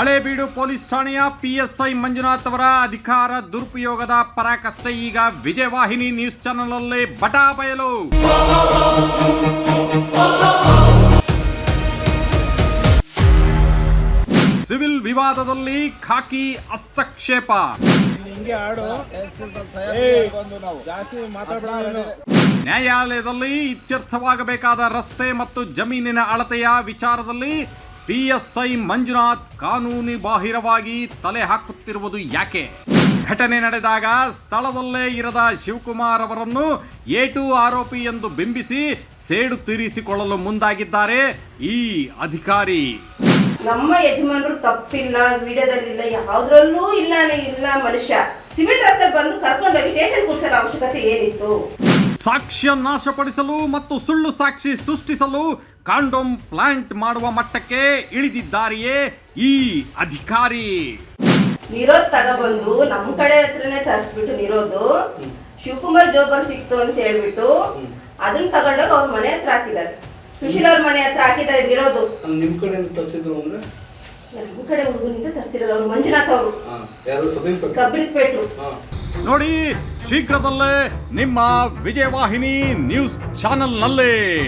Halebidu police ಠಾಣೆಯ PSI Manjunath ಅವರ ಅಧಿಕಾರ ದುರುಪಯೋಗದ ಪರಾಕಾಷ್ಠೆ ಈಗ ವಿಜಯವಾಹಿನಿ ನ್ಯೂಸ್ ಚಾನೆಲ್ನಲ್ಲಿ ಬಟಾ ಬಯಲು. ಸಿವಿಲ್ ವಿವಾದದಲ್ಲಿ ಖಾಕಿ ಹಸ್ತಕ್ಷೇಪ. ನ್ಯಾಯಾಲಯದಲ್ಲಿ ಇತ್ಯರ್ಥವಾಗಬೇಕಾದ ರಸ್ತೆ ಮತ್ತು ಜಮೀನಿನ ಅಳತೆಯ ವಿಚಾರದಲ್ಲಿ ಪಿಎಸ್ಐ ಮಂಜುನಾಥ್ ಕಾನೂನು ಬಾಹಿರವಾಗಿ ತಲೆ ಹಾಕುತ್ತಿರುವುದು ಯಾಕೆ? ಘಟನೆ ನಡೆದಾಗ ಸ್ಥಳದಲ್ಲೇ ಇರದ ಶಿವಕುಮಾರ್ ಅವರನ್ನು ಏಟು ಆರೋಪಿ ಎಂದು ಬಿಂಬಿಸಿ ಸೇಡು ತೀರಿಸಿಕೊಳ್ಳಲು ಮುಂದಾಗಿದ್ದಾರೆ ಈ ಅಧಿಕಾರಿ. ನಮ್ಮ ಯಜಮಾನರು ತಪ್ಪಿಲ್ಲ, ವಿಡಿಯೋದಲ್ಲಿಲ್ಲ, ಯಾವ್ದ್ರಲ್ಲೂ ಇಲ್ಲ ಮನುಷ್ಯ. ಸಿವಿಲ್ ಡ್ರೆಸ್ ಬಂದು ಕರ್ಕೊಂಡೋಗಿ ಸ್ಟೇಷನ್ ಕೂರಿಸೋ ಅವಶ್ಯಕತೆ ಏನಿತ್ತು? ಸಾಕ್ಷ್ಯ ನಾಶಪಡಿಸಲು ಮತ್ತು ಸುಳ್ಳು ಸಾಕ್ಷಿ ಸೃಷ್ಟಿಸಲು ಕಾಂಡೋಮ್ ಪ್ಲಾಂಟ್ ಮಾಡುವ ಮಟ್ಟಕ್ಕೆ ಇಳಿದಿದ್ದಾರೆಯೇ ಈ ಅಧಿಕಾರಿ. ನಿರೋಧ್ ತಗೊಬಂದು ನಮ್ಮ ಕಡೆ ಹತ್ರನೇ ತರಿಸ್ಬಿಟ್ಟು ನಿರೋಧು ಶಿವಕುಮಾರ್ ಜೋಬಲ್ ಸಿಕ್ತು ಅಂತ ಹೇಳ್ಬಿಟ್ಟು ಅದನ್ನ ತಗೊಂಡೋಗಿ ಅವ್ರ ಮನೆ ಹತ್ರ ಹಾಕಿದ್ದಾರೆ. ಸುಶೀಲ್ ಅವ್ರ ಮನೆ ಹತ್ರ ಹಾಕಿದ್ದಾರೆ ನಿರೋಧು. ನಿಮ್ ಕಡೆ ತರಿಸಿದ್ರು ಅಂದ್ರೆ ನಮ್ಮ ಕಡೆ ಹುಡುಗನಿಂದ ತರಿಸಿರೋದು ಅವ್ರು ಮಂಜುನಾಥ್ ಅವರು, ಸಬ್ ಇನ್ಸ್ಪೆಕ್ಟ್ರು. ನೋಡಿ, ಶೀಘ್ರದಲ್ಲೇ ನಿಮ್ಮ ವಿಜಯವಾಹಿನಿ ನ್ಯೂಸ್ ಚಾನೆಲ್ನಲ್ಲಿ.